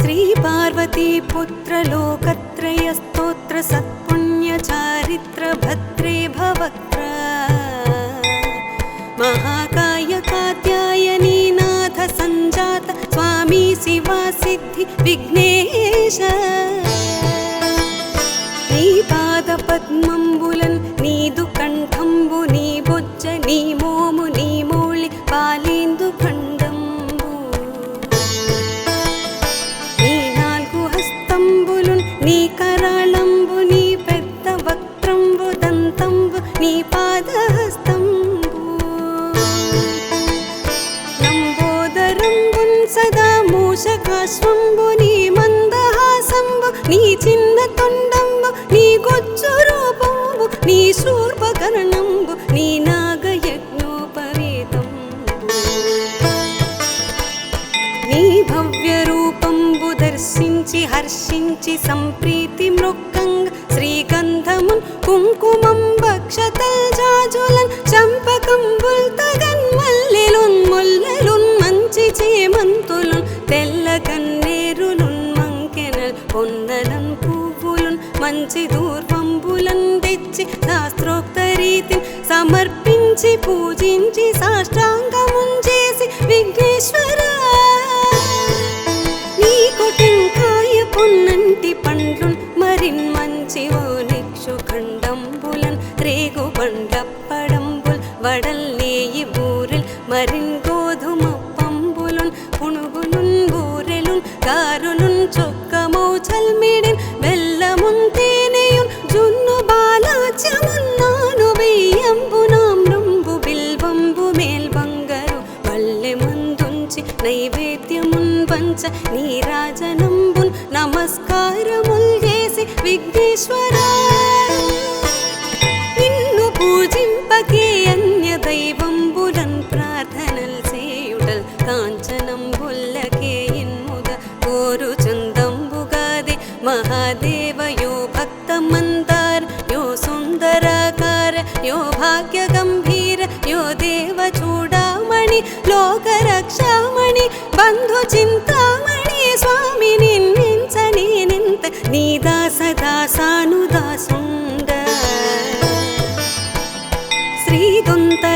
श्री पार्वती पुत्र लोकत्रय स्तोत्र सत्पुण्य चारित्र भद्रे भवक्त्र महाकाय कात्यायनी नाथ संजात स्वामी शिवा सिद्धि विघ्नेश नी पाद पद्मंबुलन नीदु कंठंबु नी बोज्ज नी मोमु नी मोळि पालेंदु खंडंबु नी नाल्गु हस्तंबुलुन नी कराळंबु नी पेद्द वक्त्रंबु दंतंबु नी पादहस्తంబు లంబోదరంబున్ సదా మూషకాశ్వంబు నీ మందహాసంబు నీ చిన్న తొండంబు నీ గొజ్జు రూపంబు నీ శూర్పకర్ణంబు నీ నాగయజ్ఞోపవీతంబు నీ భవ్య రూపంబు దర్శించి హర్షించి సంప్రీతి మృక్కంగ శ్రీగంధమున్ కుంకుమం భక్షతల్ జాజులన్ చంపకంబుల్ తగన్ మల్లెలున్ ముల్లెలున్ మంచి చేమంతులున్ తెల్ల కన్నేరులున్ మంకెనల్ పొన్నలన్ పువ్వులున్ మంచి దూర్వంబులన్ తెచ్చి శాస్త్రోక్త రీతిని సమర్పించి పూజించి సాష్టాంగమున్ చేసి విఘ్నేశ్వర నీకు టెంకాయ పొన్నంటి పండ్లున్ మరిన్ మంచి ఓనిక్షు ఖండంబులన్ రేగు బండప్పడంబుల్ వడల్ నేయి బూరెల్ మరిన్ గోధుమ పంబులున్ పునుగులున్ బూరెలున్ గారులున్ చొక్కమౌ చల్మిడిన్ బెల్లమున్ తేనెయున్ జున్ను బాలాచ్యమున్ నాను బియ్యంబు నామ్రంబు బిల్వంబు మేల్బంగరు పల్లె ముందుంచి నైవేద్యమున్ పంచ నీరాజనంబున్ నమస్కారముల్ చేసి విఘ్నేశ్వర నిన్ను పూజింపకే అన్య దైవంబులన్ ప్రార్థనల్ చేయుటల్ కాంచనంబుల్లకే ఇన్ముద కోరు చందంబుగాదే మహాదేవ యో భక్త మందార యో సుందరాకార యో భాగ్య గంభీర యో దేవ చూడామణి లోక రక్షామణి బంధు చింతామణి స్వామి నిన్నించని నింత నీ దాస దాసానుదాసుండ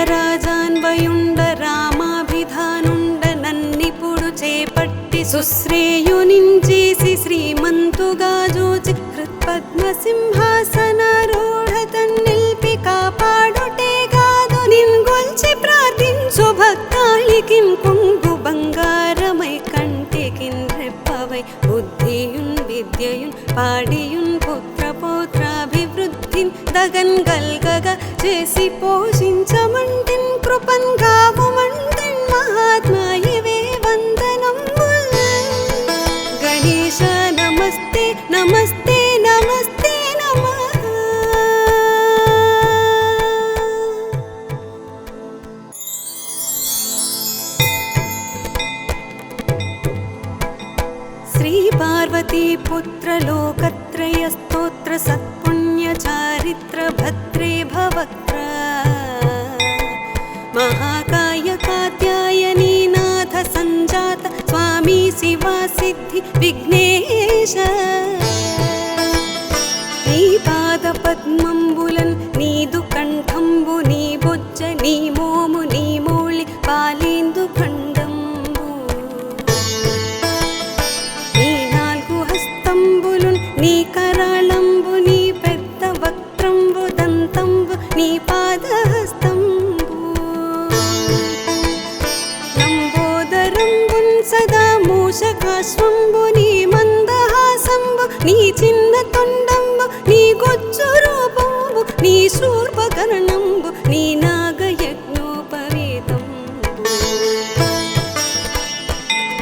శ్రీదొంతరాజాన్వయుండ రామాభిధానుండ నన్నిపుడు చేపట్టి సుశ్రేయునించేసి శ్రీమంతుగా జోచి హృత్పద్మ సింహాసనారూఢ తన్నిల్పి కాపాడుటే కాదు నిన్గొల్చి ప్రార్థించు భక్తాళికిన్ కొంగు బంగారమై కంటికిన్ రెప్పవై బుద్ధియున్ విద్యయున్ పాడియున్ పుత్ర పౌత్రాభివృద్ధిన్ దగన్ గల్గగ చేసి పోషించమంటిన్ కృపన్ గావుమంటిన్ మహాత్మాయివే వందనంబుల్ గణేశ నమస్తే నమస్తే నమస్తే నమః श्री पार्वती पुत्र लोकत्रय स्तोत्र सत्पुण्य चारित्र भद्रे भवक्त्र महाकाय कात्यायनी नाथ संजात स्वामी शिवा सिद्धि विघ्नेश नी पाद पद्मंबुलन नीदु कंठंबु नी बोज्ज नी मोमु नी मोळि पालेंदु खंडंबु నీ నాల్గు హస్తంబులున్ నీ కరాళంబు నీ పెద్ద వక్త్రంబు దంతంబు నీ పాదహస్తంబు లంబోదరంబున్ సదా మూషకాశ్వంబు నీ మందహాసంబు నీ చిన్న తొండంబు నీ గొజ్జు రూపంబు నీ శూర్పకర్ణంబు నీ నాగయజ్ఞోపవీతంబు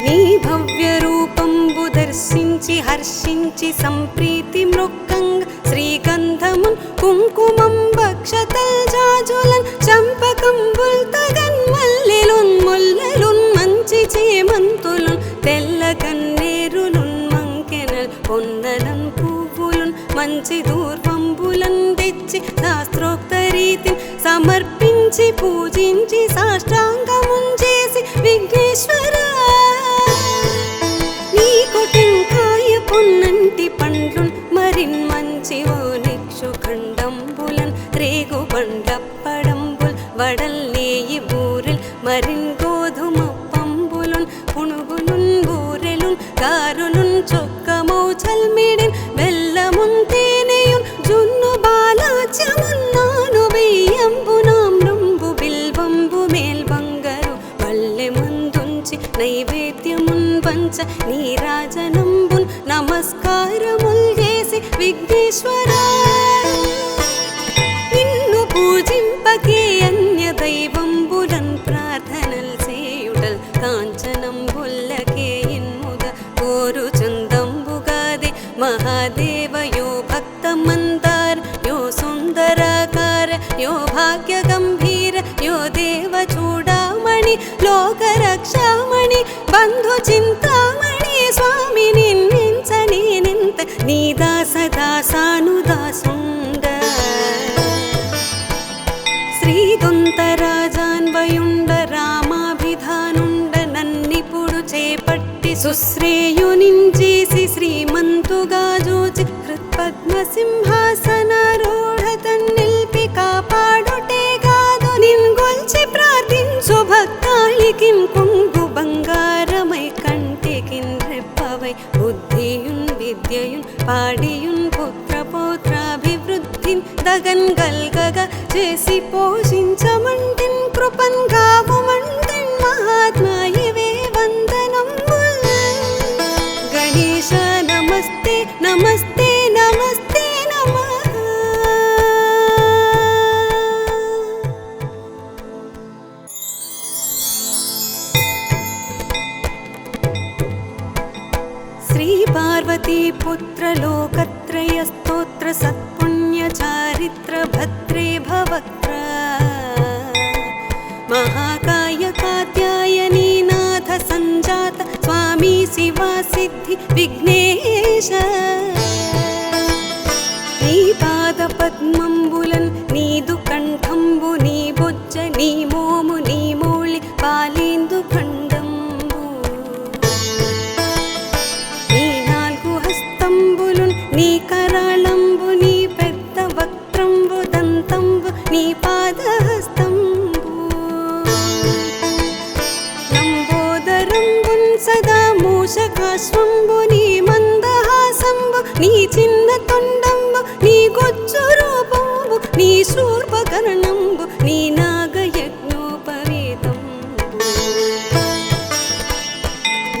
నీ భవ్య రూపంబు దర్శించి హర్షించి సంప్రీతి మృక్కంగ శ్రీగంధమున్ కుంకుమం భక్షతల్ జాజులన్ చంపకంబుల్ తగన్ మల్లెలున్ ముల్లెలున్ మంచి చేమంతులున్ తెల్ల కన్నేరులున్ మంకెనల్ పొన్నలన్ పువ్వులున్ మంచి దూర్వంబులన్ తెచ్చి శాస్త్రోక్త రీతిని సమర్పించి పూజించి సాష్టాంగమున్ చేసి విఘ్నేశ్వర నీకు గారులున్ చొక్కమౌ చల్మిడిన్ బెల్లమున్ తేనెయున్ జున్ను బాలాచ్యమున్నాను బియ్యంబు నామ్రంబు బిల్వంబు మేల్బంగరు పల్లె ముందుంచి నైవేద్యమున్ పంచ నీరాజనంబున్ నమస్కారముల్ చేసి విఘ్నేశ్వరా నిన్ను పూజింపకే అన్య దైవంబులన్ ప్రార్థనల్ చేయుటల్ కాంచనంబుల్లకే ఇన్ముద కోరు చందంబుగాదే మహాదేవయో భక్తమందార యో సుందరాకార యో భాగ్య గంభీర యో దేవ చూడామణి లోకరక్షామణి బంధు చింతామణి స్వామి నిన్నించని నింత నీ దాస దాసానుదాసుండ శ్రీదొంతరాజాన్వయుండ రామాభిధానుండ నన్నిపుడు చేపట్టి సుశ్రేయునించేసి శ్రీమంతుగా జూచి హృత్పద్మసింహాసనారూఢ తన్నిల్పి కాపాడుటే కాదు నిన్గొల్చి ప్రార్థించు భక్తాళికిం కొంగు బంగారమై కంటికిన్ రెప్పవై బుద్ధియున్ విద్యయున్ పాడియున్ పుత్ర పౌత్రాభివృద్ధిన్ దగన్ గల్గగా చేసి పోషించమంటిన్ కృపన్ గావుమంటిన్ మహాత్మా ఇవే వందనంబుల్ గణేశ నమస్తే నమస్తే నమస్తే నమః శ్రీ పార్వతీ పుత్ర లోకత్రయ స్తోత్ర సత్పుణ్య చారిత్ర భద్రే భవక్త్ర మహాకాయ కాత్యాయనీ నాథ సంజాత స్వామి శివా సిద్ధి విఘ్నేశ నీ పాద పద్మంబులన్ నీదు కంఠంబు నీ బొజ్జ నీ మోము నీ మౌళి పాలేందు ఖండంబు నీ నాలుగు హస్తంబులున్ నీ కరాళంబు నీ పెద్ద వక్త్రంబు దంతంబు నీ పాదహస్తంబు లంబోదరంబున్ సదా మూషకాశ్వంబు నీ మందహాసంబు నీ చిన్న తొండంబు నీ గొజ్జు రూపంబు నీ శూర్పకర్ణంబు నీ నాగయజ్ఞోపవేతంబు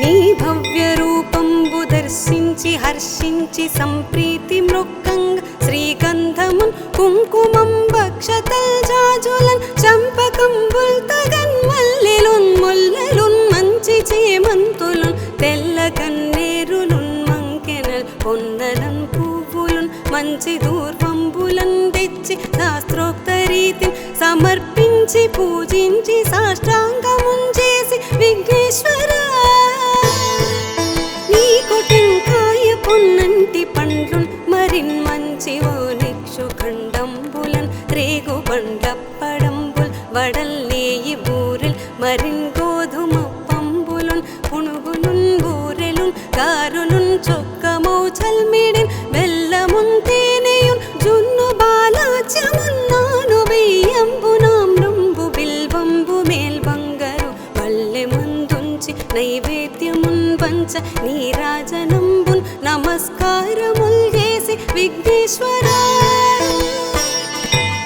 నీ భవ్య రూపంబు దర్శించి హర్షించి సంప్రీతి మృక్కంగ శ్రీగంధమున్ కుంకుమం భక్షతల్ జాజులన్ చంపకంబుల్ తగన్ మల్లెలున్ ముల్లెలున్ మంచి చేమంతులున్ తెల్ల కన్నేరులున్ మంకెనల్ పొన్నలన్ పువ్వులున్ మంచి దూర్వంబులన్ తెచ్చి శాస్త్రోక్త రీతిని సమర్పించి పూజించి సాష్టాంగమున్ చేసి విఘ్నేశ్వరా నీకు టెంకాయ పొన్నంటి పండ్లున్ మరిన్ మంచి ఓ నిక్షు ఖండంబులన్ రేగు బండప్పడంబుల్ వడల్లేయి బూరెల్ మరిన్ గోధుమ పంబులున్ పునుగులున్ బూరెలున్ గారులున్ చొక్కమౌ చల్మిడిన్ బెల్లమున్ తేనెయున్ జున్ను బాలాచ్యమున్నాను బియ్యంబు నామ్రంబు బిల్వంబు మేల్బంగరు పల్లె ముందుంచి నైవేద్యమున్ పంచ నీరాజనంబున్ నమస్కారముల్ చేసి విఘ్నేశ్వరా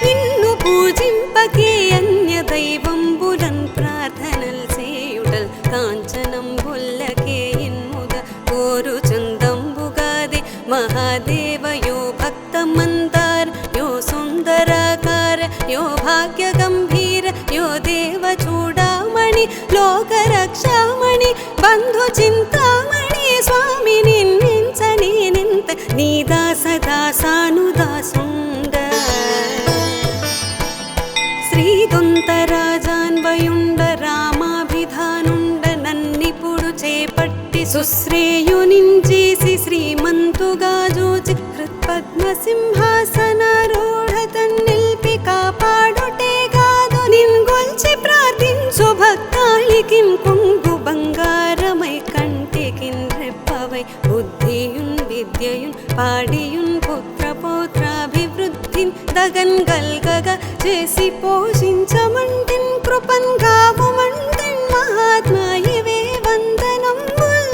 నిన్ను పూజింపకే అన్య దైవంబులన్ ప్రార్థనల్ చేయుటల్ కాంచనంబుల్లకే ఇన్ముద కోరు చందంబుగాదే మహాదేవయో భక్తమందార యో సుందరాకార యో భాగ్య గంభీర యో దేవ చూడామణి లోకరక్షామణి బంధు చింతామణి స్వామి నిన్నించని నింత నీ దాస దాసానుదాసుండ శ్రీదొంతరాజాన్వయుండ రామాభిధానుండ నన్నిపుడు చేపట్టి సుశ్రేయునించేసి శ్రీమంతుగా జూచి హృత్పద్మసింహాసనారూఢ తన్నిల్పి కాపాడుటే కాదు నిన్గొల్చి ప్రార్థించు భక్తాళికిం కొంగు బంగారమై కంటికిన్ రెప్పవై బుద్ధియున్ విద్యయున్ పాడియున్ పుత్ర పౌత్రాభివృద్ధిన్ దగన్ గల్గగా చేసి పోషించమంటిన్ కృపన్ గావుమంటిన్ మహాత్మా ఇవే వందనంబుల్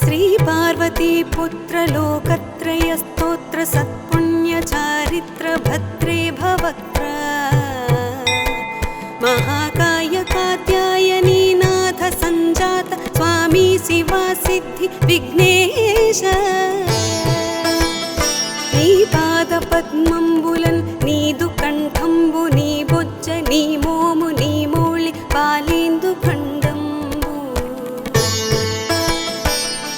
శ్రీ పార్వతీ పుత్ర లోకత్రయ స్తోత్ర సత్పుణ్య చారిత్ర భద్రే భవక్త్ర మహాకాయ కాత్యాయనీ నాథ సంజాత స్వామి శివా సిద్ధి విఘ్నేశ నీ పాద పద్మంబులన్ నీదు కంఠంబు నీ బొజ్జ నీ మోము నీ మౌళి పాలేందు ఖండంబు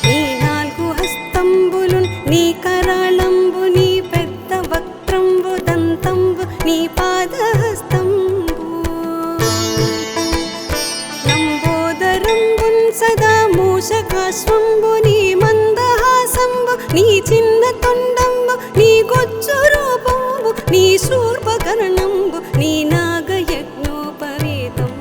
నీ నాలుగు హస్తంబులున్ నీ కరాళంబు నీ పెద్ద వక్త్రంబు దంతంబు నీ పాదహస్తంబు లంబోదరంబున్ సదా మూషకాశ్వంబు నీ మందహాసంబు నీ చిన్న తొండంబు నీ గొచ్చు రూపంబు నీ శూర్పకర్ణంబు నీ నాగయజ్ఞోపవేతంబు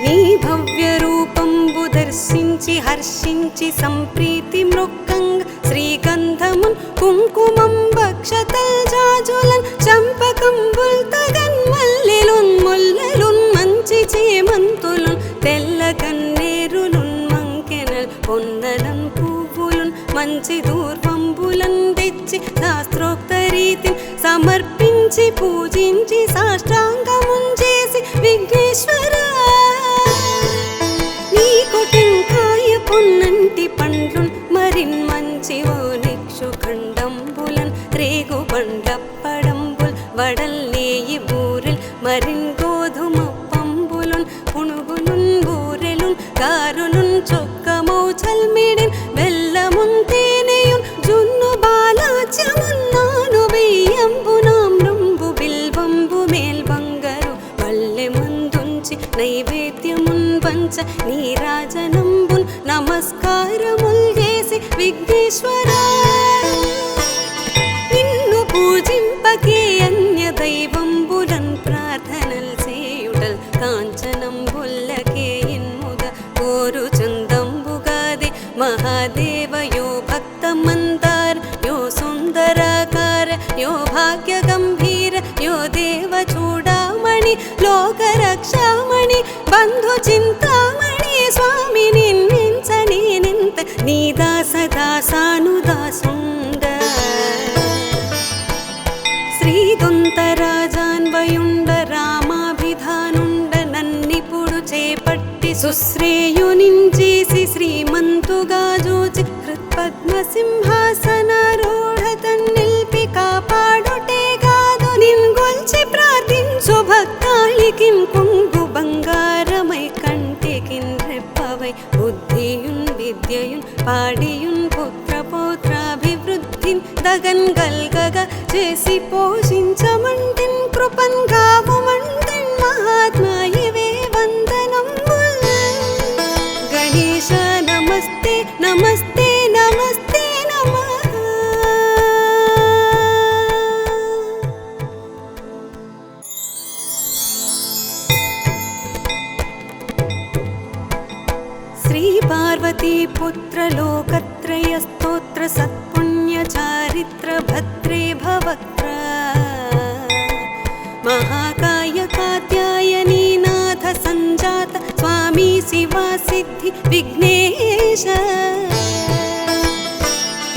నీ భవ్య రూపంబు దర్శించి హర్షించి సంప్రీతి మృక్కంగ శ్రీగంధమున్ కుంకుమం భక్షతల్ జాజులన్ చంపకంబుల్ తగన్ మల్లెలున్ ముల్లెలున్ మంచి చేమంతులున్ తెల్ల కన్నేరులున్ మంకెనల్ పొన్నలన్ పువ్వులున్ మంచి దూర్వంబులన్ తెచ్చి శాస్త్రోక్త రీతిని సమర్పించి పూజించి సాష్టాంగమున్ చేసి విఘ్నేశ్వర నీకు టెంకాయ పొన్నంటి పండ్లున్ మరిన్ మంచి ఓ నిక్షు ఖండంబులన్ రేగు బండప్పడంబుల్ వడల్లేయి బూరెల్ మరిన్ గోధుమ పంబులున్ పునుగులున్ బూరెలున్ కారులున్ చొక్కమౌ చల్మిడిన్ బెల్లమున్ తేనెయున్ జున్ను బాలాచ్యమున్ నాను బియ్యంబు నామ్రంబు బిల్వంబు మేల్బంగరు పల్లె ముందుంచి నైవేద్యమున్ పంచ నీరాజనంబున్ నమస్కారముల్ చేసి విఘ్నేశ్వర నిన్ను పూజింపకే అన్య దైవంబులన్ ప్రార్థనల్ చేయుటల్ కాంచనంబుల్లకే ఇన్ముద కోరు చందంబుగాది మహాదేవ యో భక్త మందార యో సుందరాకార యో భాగ్య గంభీర యో దేవ చూడామణి లోక రక్షామణి బంధు చింతామణి స్వామి నిన్నించని నింత నీ దాస దాసానుదాసుండ శ్రీదొంతరాజాన్వయుండ రామాభిధానుండ నన్నిపుడు చేపట్టి సుశ్రేయునించేసి శ్రీమంతుగా జూచి హృత్పద్మ సింహాసనారూఢ తన్నిల్పి కాపాడుటే కాదు నిన్గొల్చి ప్రార్థించు భక్తాళికిన్ కొంగు బంగారమై కంటికిన్ రెప్పవై బుద్ధియున్ విద్యయున్ పాడియున్ పుత్ర పౌత్రాభివృద్ధిన్ దగన్ గల్గగా చేసి పోషించమంటిన్ కృపన్ గావుమంటిన్ మహాత్మా ఇవే వందనంబుల్ గణేశ నమస్తే నమస్తే నమస్తే నమః శ్రీ పార్వతీ పుత్ర లోకత్రయ స్తోత్ర సత్పుణ్య చారిత్ర భద్రే భవక్త్ర మహాకాయ కాత్యాయనీ నాథ సంజాత స్వామి శివా సిద్ధి విఘ్నేశ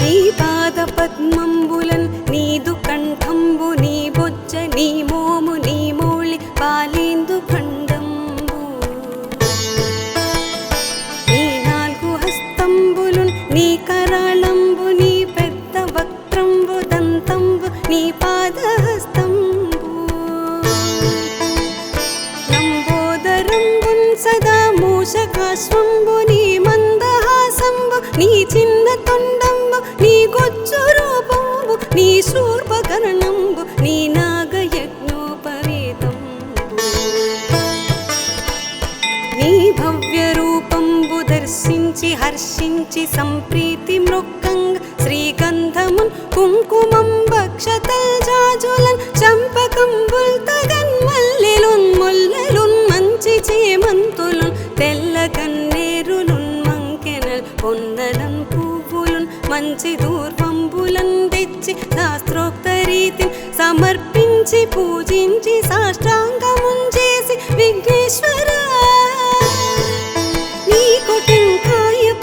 నీ పాద పద్మంబులన్ నీదు కంఠంబు నీ బొజ్జ నీ మోము నీ మౌళి పాలేందు ఖండంబు నీ నాలుగు హస్తంబులున్ నీ కరాళంబు నీ పెద్ద వక్త్రంబు దంతంబు నీ పాదహస్తంబు లంబోదరంబున్ సదా మూషకాశ్వంబు నీ మందహాసంబు నీ చిన్న తొండంబు నీ గొచ్చు రూపంబు నీ శూర్పకర్ణంబు నీ నాగయజ్ఞోపవేతంబు నీ భవ్య రూపంబు దర్శించి హర్షించి సంప్రీతి మృక్కంగ శ్రీగంధమున్ కుంకుమం భక్షతల్ జాజులన్ చంపకంబుల్ తగన్ మల్లెలున్ ముల్లెలున్ మంచి చేమంతులున్ తెల్ల కన్నేరులున్ మంకెనల్ పొన్నలన్ పువ్వులున్ మంచి దూర్వంబులన్ తెచ్చి శాస్త్రోక్త రీతిని సమర్పించి పూజించి సాష్టాంగమున్ చేసి విఘ్నేశ్వర నీకు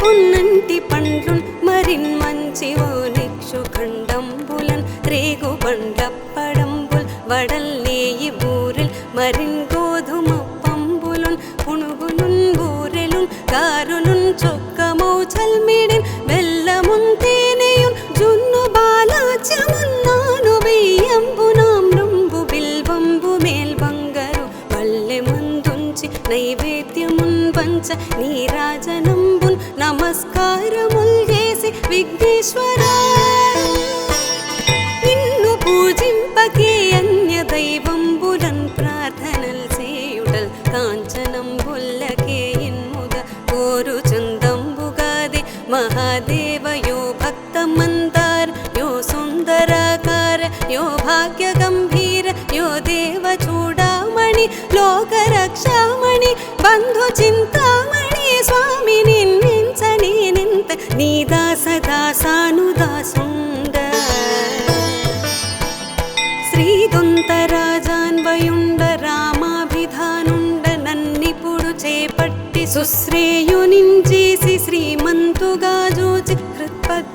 పొన్నంటి పండ్లున్ మరిన్ మంచివో నిక్షు ఖండంబులన్ రేగు బండప్పడంబుల్ వడల్ నేయి బూరెల్ మరిన్ గోధుమ పంబులున్ పుణుగులున్ బూరెలున్ గారులున్ చొక్కమౌ చల్మిడిన్ బెల్లమున్ తేనెయున్ జున్ను బాలాచ్యమున్ నాను బియ్యంబు నామ్రంబు బిల్వంబు మేల్ బంగారు పల్లె మందుంచి నైవేద్యమున్ పంచ నీరాజనంబున్ నమస్కారముల్ చేసి విఘ్నేశ్వరా నిన్ను పూజింపకే అన్య దైవంబులన్ ప్రార్థనల్ చేయుటల్ కాంచనంబుల్లకే ఇన్ముగ కోరు చందంబుగాది మహాదేవ యో భక్త మందార యో సుందరాకార యో భాగ్య గంభీర యో దేవ చూడామణి లోక రక్షామణి బంధు చింతామణి స్వామి నిన్నించని నింత నీ దాస దాసానుదాసుండ శ్రీదొంతరాజాన్వయుండ రామాభిధానుండ నన్నిపుడు చేపట్టి సుశ్రేయునించేసి శ్రీమంతుగా జూచి హృత్పద్మసింహాసనారూఢ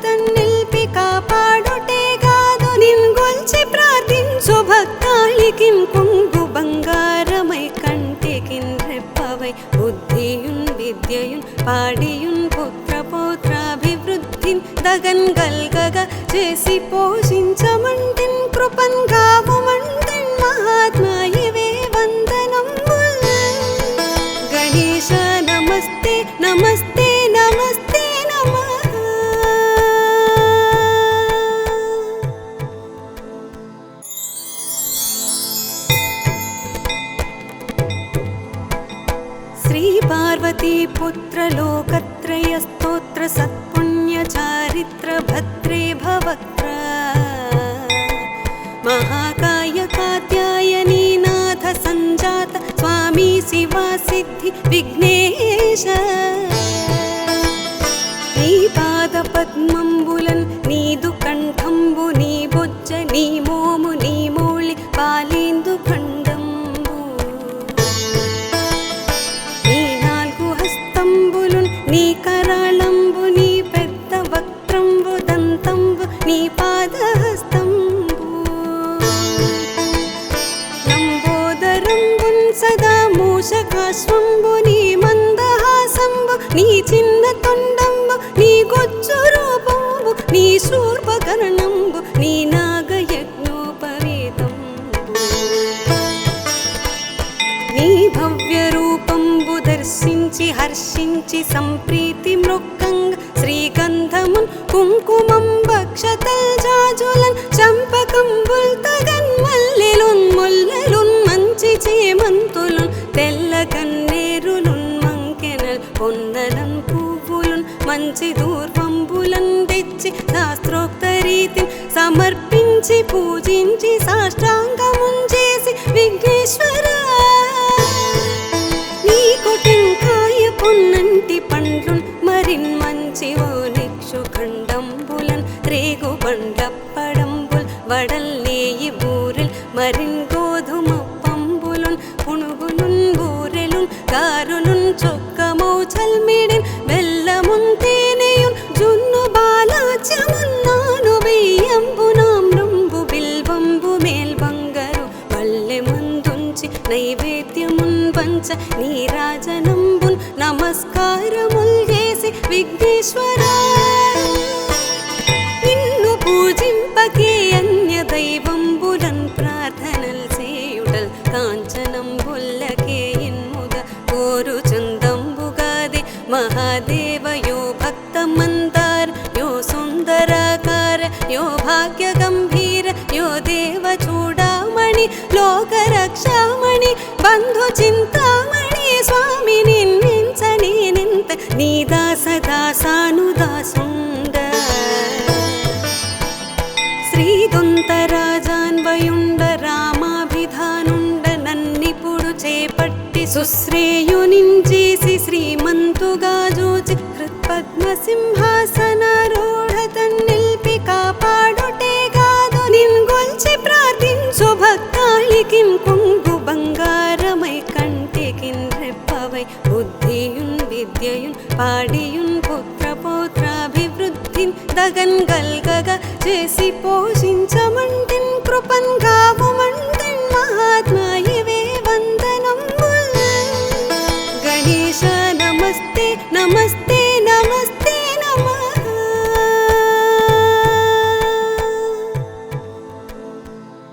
తన్నిల్పి కాపాడుటే కాదు నిన్గొల్చి ప్రార్థించు భక్తాళికిన్ కొంగు బంగారమై కంటికిన్ రెప్పవై బుద్ధియున్ విద్యయున్ పాడియున్ పుత్ర పౌత్రాభివృద్ధిన్ దగన్ గల్గగా చేసి పోషించమంటిన్ కృపన్ గావుమంటిన్ మహాత్మా ఇవే వందనంబుల్ గణేశ నమస్తే నమస్తే నమస్తే నమః శ్రీ పార్వతీ పుత్ర లోకత్రయ స్తోత్ర సత్పుణ్య చారిత్ర భద్రే భవక్త్ర మహాకాయ కాత్యాయనీ నాథ సంజాత స్వామి శివా సిద్ధి విఘ్నేశ నీ పాద పద్మంబులన్ నీదు కంఠంబు నీ బొజ్జ నీ మోము నీ మౌళి పాలేందు ఖండంబు నీ నాలుగు హస్తంబులున్ నీ కరాళంబు నీ పెద్ద వక్త్రంబు దంతంబు నీ పాదహస్తంబు లంబోదరంబున్ సదా మూషకాశ్వంబు నీ మందహాసంబు నీ చిన్న తొండంబు నీ గొజ్జు రూపంబు నీ శూర్పకర్ణంబు నీ నాగయజ్ఞోపవేతంబు నీ భవ్య రూపంబు దర్శించి హర్షించి సంప్రీతి మృక్కంగ శ్రీగంధమున్ కుంకుమం భక్షతల్ జాజులన్ చంపకంబుల్ తగన్ మల్లెలున్ ముల్లెలున్ మంచి చేమంతులున్ తెల్ల కన్నేరులున్ మంకెనల్ పొన్నలన్ పువ్వులున్ మంచి దూర్వంబులన్ తెచ్చి శాస్త్రోక్త రీతిని సమర్పించి పూజించి సాష్టాంగమున్ చేసి విఘ్నేశ్వరా నీకు టెంకాయ పొన్నంటి పండ్లున్ మరిన్ మంచివో నిక్షు ఖండంబులన్ రేగు బండప్పడంబుల్ వడల్ నేయి బూరెల్ మరిన్ గోధుమ పంబులున్ పుణుగులున్ బూరెలున్ గారులున్ చొక్కమౌ చల్మిడిన్ బెల్లమున్ తేనెయున్ జున్ను బాలాచ్యమున్ నాను బియ్యంబు నామ్రంబు బిల్వంబు మేల్ బంగారు పల్లె మందుంచి నైవేద్యమున్ పంచ నీరాజనంబున్ నమస్కారముల్ చేసి విఘ్నేశ్వరా నిన్ను పూజింపకే అన్య దైవంబులన్ ప్రార్థనల్ చేయుటల్ కాంచనంబుల్లకే ఇన్ముగ కోరు చందంబుగాది మహాదేవ యో భక్త మందార యో సుందరాకార యో భాగ్య గంభీర యో దేవ చూడామణి లోక రక్షామణి బంధు చింతామణి స్వామి నిన్నించని నింత నీ దాస దాసానుదాసుండ శ్రీదొంతరాజాన్వయుండ రామాభిధానుండ నన్నిపుడు చేపట్టి సుశ్రేయునించేసి శ్రీమంతుగా జూచి హృత్పద్మసింహాసనారూఢ తన్నిల్పి కాపాడుటే కాదు నిన్గొల్చి ప్రార్థించు భక్తాళికిన్ కొంగు బంగారమై కంటికిన్ రెప్పవై బుద్ధియున్ విద్యయున్ పాడియున్ పుత్ర పౌత్రాభివృద్ధిన్ దగన్ గల్గగా చేసి పోషించమంటిన్ కృపన్ గావుమంటిన్ మహాత్మా ఇవే వందనంబుల్. గణేశ నమస్తే నమ